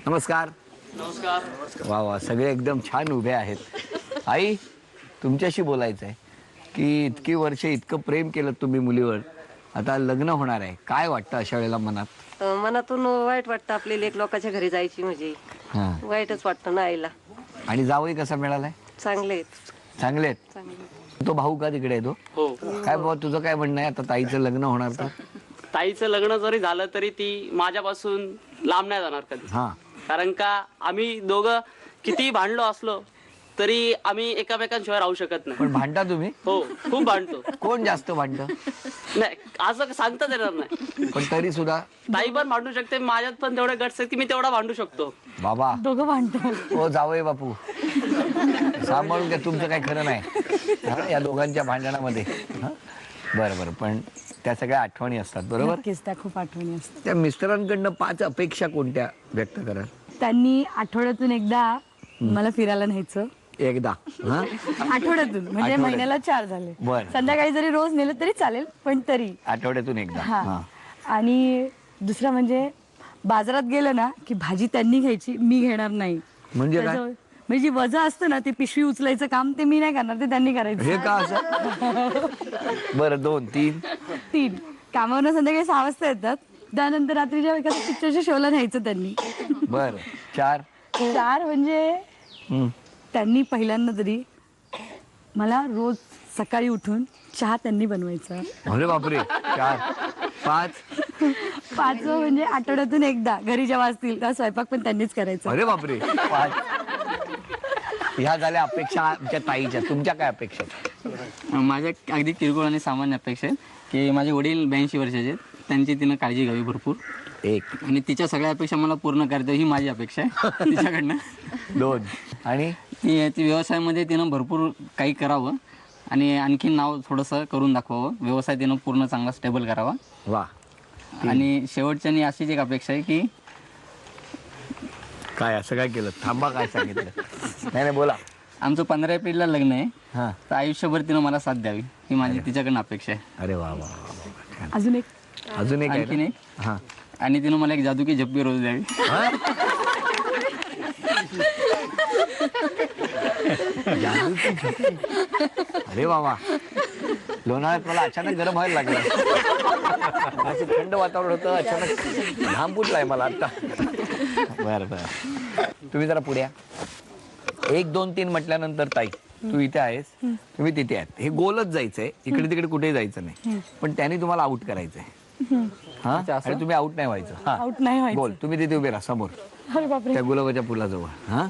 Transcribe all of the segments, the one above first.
नमस्कार. नमस्कार. वा वा, सगळे एकदम छान उभे आहेत. आई, तुमच्याशी बोलायचं आहे की इतकी वर्ष इतकं प्रेम केलं तुम्ही मुलीवर, आता लग्न होणार आहे, काय वाटतं अशा वेळेला मनात? मनातून वाईट वाटतं, आपली लेक लोकांच्या घरी जायची म्हणजे हा. वाईटच वाटतं ना आईला. आणि जावई कसा मिळालाय? चांगले आहेत. चांगले आहेत. चांगले. तो भाऊ का तिकडे आहे तो? हो. काय बाबा तुझं काय म्हणणं आहे, आता ताईचं लग्न होणार तर? ताईचं लग्न जरी झालं तरी ती माझ्यापासून लांब नाही जाणार कधी. हा. कारण का आम्ही दोघं किती भांडलो असलो तरी आम्ही एकामेकांशिवाय राहू शकत नाही. पण भांडता तुम्ही? हो, खूप भांडतो. कोण जास्त भांडतं? नाही, असं सांगताच येणार नाही. पण तरी सुद्धा ताई पण भांडू शकते, माझ्यात पण तेवढे गट्स आहेत की मी तेवढा भांडू शकतो. बाबा दोघं भांडतो. ओ जावई बापू, सांभाळून घ्या, तुमचं काही खरं नाही हा, या दोघांच्या भांडणामध्ये. हा? बरं बरं, पण त्या सगळ्या आठवणी असतात बरोबर? नक्कीच, त्या खूप आठवणी असतात. त्या मिस्टरांकडनं 5 अपेक्षा कोणत्या व्यक्त कराल? त्यांनी आठवड्यातून एकदा मला फिरायला न्यायचं. एकदा? हा? आठवड्यातून म्हणजे आठवड्यात. महिन्याला 4 झाले. बरं. संध्याकाळी जरी रोज नेलं तरी चालेल, पण तरी. आठवड्यातून एकदा? हा. हा. आणि दुसरं म्हणजे बाजारात गेलं ना की भाजी त्यांनी घ्यायची, मी घेणार नाही. म्हणजे काय? त्याचं- म्हणजे जी वजन असतं ना, ते पिशवी उचलायचं काम ते मी नाही करणार, ते त्यांनी करायचं. हे का असं? बरं, 2 3 3 कामावरून संध्याकाळी 6 वाजता येतात, त्यानंतर रात्रीच्या एखाद्या पिक्चरच्या शोला न्यायचं त्यांनी. बरं, 4 4 म्हणजे हम्म. त्यांनी पहिल्यांदा तरी मला रोज सकाळी उठून चहा त्यांनी बनवायचा. अरे बापरे, 4 5 5 म्हणजे आठवड्यातून एकदा घरी जेव्हा असतील तेव्हा स्वयंपाक पण त्यांनीच करायचा. अरे बापरे, 5. ह्या झाल्या अपेक्षा आमच्या ताईच्या. तुमच्या काय अपेक्षा आहेत? माझ्या अगदी किरकोळ आणि सामान्य अपेक्षा आहेत की माझे वडील 82 वर्षाचे आहेत, त्यांची तिनं काळजी घ्यावी भरपूर. 1 आणि तिच्या सगळ्या अपेक्षा मला पूर्ण करता ही माझी अपेक्षा आहे तिच्याकडनं. 2 आणि ती व्यवसायामध्ये तिनं भरपूर काही करावं आणि आणखीन नाव थोडंसं करून दाखवावं. व्यवसाय तिनं पूर्ण चांगला स्टेबल करावा. वा. आणि शेवटच्यानी अशीच एक अपेक्षा आहे की काय असं काय केलं? थांबा, काय सांगितलं? नाही नाही, बोला. आमचं 15 एप्रिलला लग्न आहे, हा. तर आयुष्यभर तिनं मला साथ द्यावी ही माझी तिच्याकडनं अपेक्षा आहे. अरे वा वा, छान. अजून एक अजून एक आहे आणखीन ना? एक, हा. आणि तिनं मला एक जादू की झप्पी रोज द्यावी. हा? जादूची झोपडी. अरे वा वा, लोणावळ्यात मला अचानक गरम व्हायला लागलं. असं थंड वातावरण होतं, अचानक घाम फुटलाय मला आता. बरं बरं, तुम्ही जरा पुढे या. 1 2 3 म्हटल्यानंतर ताई तू इथे आहेस, तुम्ही तिथे आहात, हे गोलच जायचंय, इकडे तिकडे कुठेही जायचं नाही, पण त्यांनी तुम्हाला आउट करायचंय. हा, आणि तुम्ही आउट नाही व्हायचं. हा, आउट नाही व्हायचं. गोल, तुम्ही तिथे उभे राहा समोर अरे बापरे, त्या गुलाबाच्या फुलाजवळ. हा,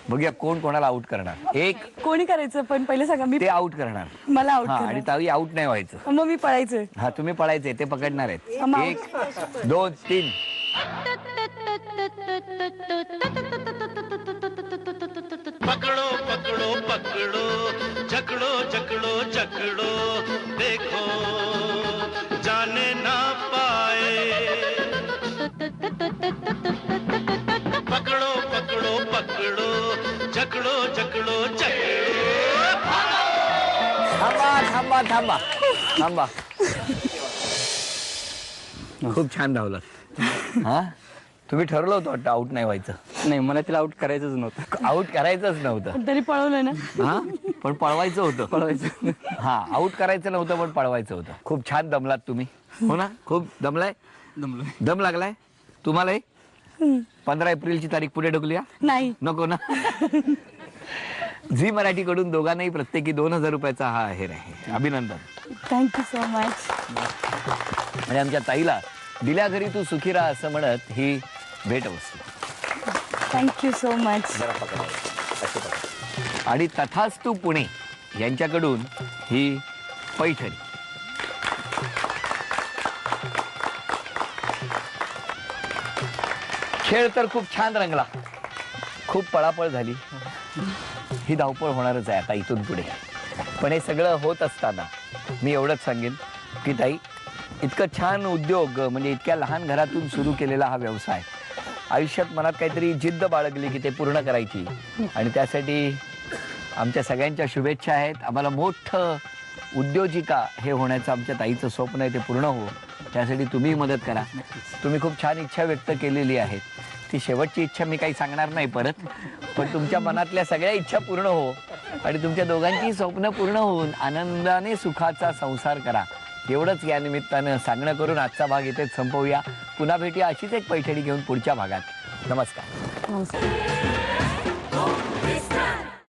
बघूया कोण कोणाला आउट करणार. 1 कोणी करायचं पण पहिले सांगा. मी ते आउट करणार. मला आउट हा, आणि ताई आउट नाही व्हायचं. मग मी पळायचं. हा, तुम्ही पळायचे, ते पकडणार आहेत. आम्हा- 1 2 3 पकड़ो पकड़ो पकड़ो, जकड़ो जकड़ो जकड़ो, देखो जाने ना पाए. पकड़ो पकड़ो पकड़ो, जकड़ो जकड़ो जकड़ो. थांबा थांबा थांबा थांबा. खूप छान धावलं. हा, तुम्ही ठरवलं होतं वाटतं आउट नाही व्हायचं. नाही, मला तिला आउट करायचंच नव्हतं. आउट करायचंच नव्हतं. पण तरी पळवलं ना. हा, पण पळवायचं होतं. पळवायचं. हा, आउट करायचं नव्हतं पण पळवायचं होतं. खूप छान दमलात तुम्ही, हो ना? खूप दमलाय, दमलोय. दम लागलाय तुम्हालाही. 15 एप्रिलची तारीख पुढे ढकलूया? नाही, नको ना. झी मराठी कडून दोघांनाही प्रत्येकी 2000 रुपयाचा हा आहेर आहे. अभिनंदन. Thank you so much. आणि आमच्या ताईला दिल्या घरी तू सुखी राहा असं म्हणत ही भेटवस्तू. Thank you so much. जरा पकडा. अशी पकडा. आणि तथास्तू पुणे यांच्याकडून ही पैठणी. खेळ तर खूप छान रंगला, खूप पळापळ झाली. ही धावपळ होणारच आहे आता इथून पुढे. पण हे सगळं होत असताना मी एवढंच सांगेन की ताई, इतकं छान उद्योग, म्हणजे इतक्या लहान घरातून सुरू केलेला हा व्यवसाय, आयुष्यात मनात काहीतरी जिद्द बाळगली की ते पूर्ण करायची. आणि त्यासाठी आमच्या सगळ्यांच्या शुभेच्छा आहेत. आम्हाला मोठं उद्योजिका हे होण्याचं आमच्या ताईचं स्वप्न आहे, ते पूर्ण हो. त्यासाठी तुम्ही मदत करा. तुम्ही खूप छान इच्छा व्यक्त केलेली आहे ती शेवटची इच्छा मी काही सांगणार नाही परत, पण तुमच्या मनातल्या सगळ्या इच्छा पूर्ण हो आणि तुमच्या दोघांची स्वप्न पूर्ण होऊन आनंदाने सुखाचा संसार करा, एवढंच या निमित्तानं सांगणं करून आजचा भाग इथेच संपवूया. पुन्हा भेटूया अशीच एक पैठणी घेऊन पुढच्या भागात. नमस्कार. नमस्कार.